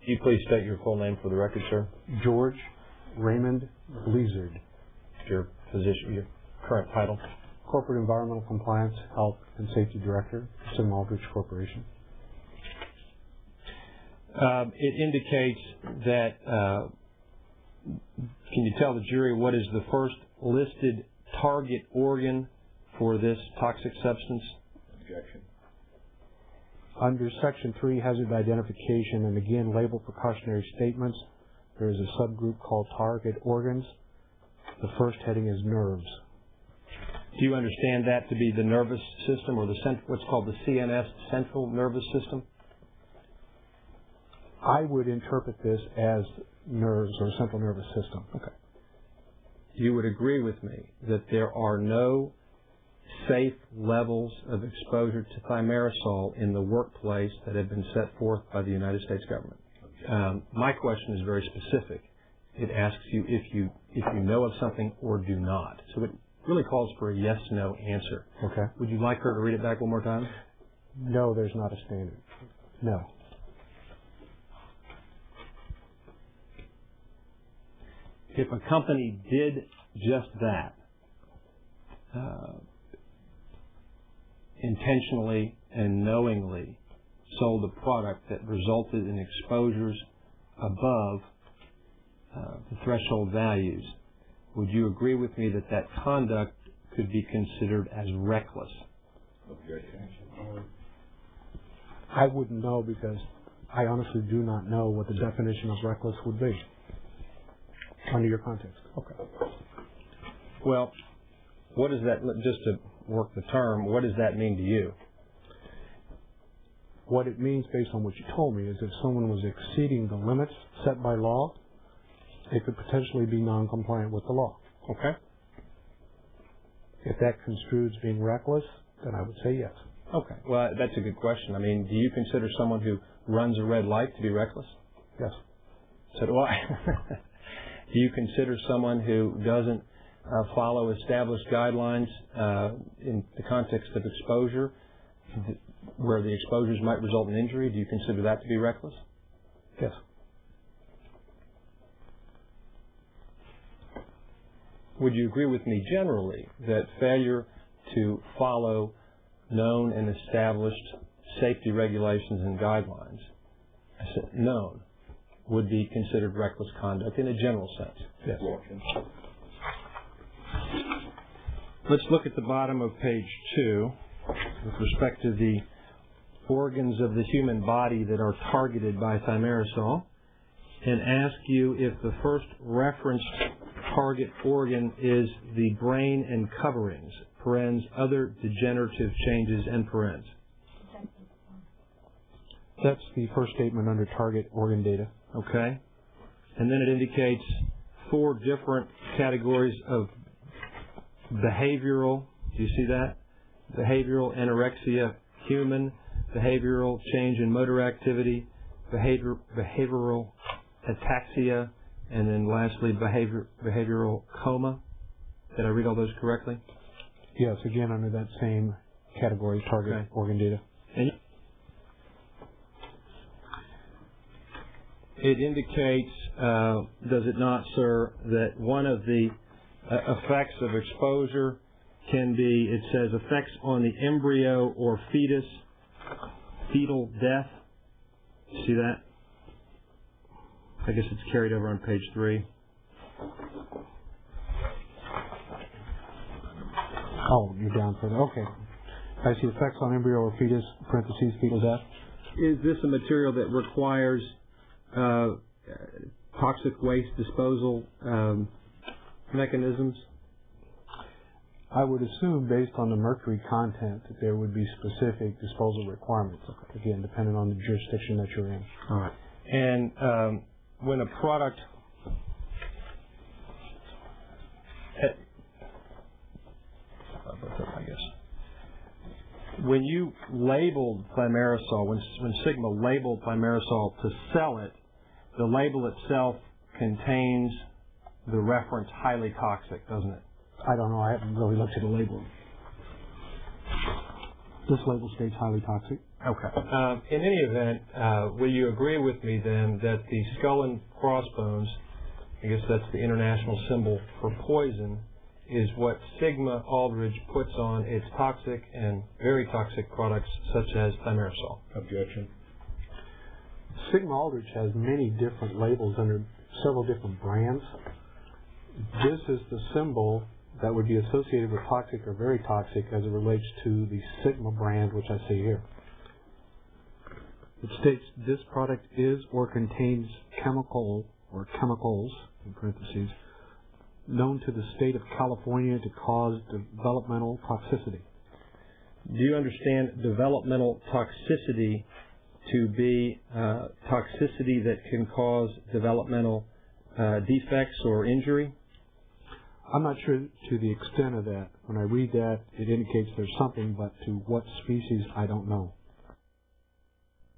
Could you please state your full name for the record, sir? George Raymond Bleazard. Your position, your current title? Corporate Environmental Compliance, Health and Safety Director, Sim Aldrich Corporation. It indicates that, can you tell the jury what is the first listed target organ for this toxic substance? Objection. Under Section 3, Hazard Identification, and again, label precautionary statements, there is a subgroup called Target Organs. The first heading is Nerves. Do you understand that to be the nervous system, or what's called the CNS, Central Nervous System? I would interpret this as nerves or central nervous system. Okay. You would agree with me that there are no safe levels of exposure to thimerosal in the workplace that have been set forth by the United States government. My question is very specific. It asks you if you know of something or do not. So it really calls for a yes/no answer. Okay. Would you like her to read it back one more time? No, there's not a standard. No. If a company did just that, intentionally and knowingly sold a product that resulted in exposures above the threshold values, would you agree with me that that conduct could be considered as reckless? Objection. I wouldn't know because I honestly do not know what the definition of reckless would be under your context. Okay. Well, what does that, just to work the term, what does that mean to you? What it means, based on what you told me, is if someone was exceeding the limits set by law, it could potentially be non-compliant with the law. Okay. If that construes being reckless, then I would say yes. Okay. Well, that's a good question. I mean, do you consider someone who runs a red light to be reckless? Yes. So do I. Do you consider someone who doesn't follow established guidelines in the context of exposure, where the exposures might result in injury? Do you consider that to be reckless? Yes. Would you agree with me generally that failure to follow known and established safety regulations and guidelines, I said known, would be considered reckless conduct in a general sense? Yes. Let's look at the bottom of page 2 with respect to the organs of the human body that are targeted by thimerosal, and ask you if the first referenced target organ is the brain and coverings, parens, other degenerative changes, and parens. That's the first statement under target organ data. Okay. And then it indicates 4 different categories of behavioral. Do you see that? Behavioral anorexia, human, behavioral change in motor activity, behavioral ataxia, and then lastly, behavioral coma. Did I read all those correctly? Yes, again, under that same category, target organ data. And it indicates, does it not, sir, that one of the effects of exposure can be, it says, effects on the embryo or fetus, fetal death. See that? I guess it's carried over on page 3. Oh, you're down further. Okay. I see effects on embryo or fetus, parentheses, fetal death. Is this a material that requires toxic waste disposal mechanisms? I would assume, based on the mercury content, that there would be specific disposal requirements, again, depending on the jurisdiction that you're in. All right. And when a product... I guess. When you labeled thimerosal, when Sigma labeled thimerosal to sell it, the label itself contains the reference highly toxic, doesn't it? I don't know. I haven't really looked at the label. This label states highly toxic. Okay. In any event, will you agree with me then that the skull and crossbones, I guess that's the international symbol for poison, is what Sigma Aldrich puts on its toxic and very toxic products such as thimerosal? Objection. Sigma Aldrich has many different labels under several different brands. This is the symbol that would be associated with toxic or very toxic as it relates to the Sigma brand, which I see here. It states this product is or contains chemical or chemicals, in parentheses, known to the state of California to cause developmental toxicity. Do you understand developmental toxicity to be toxicity that can cause developmental defects or injury? I'm not sure to the extent of that. When I read that, it indicates there's something, but to what species, I don't know.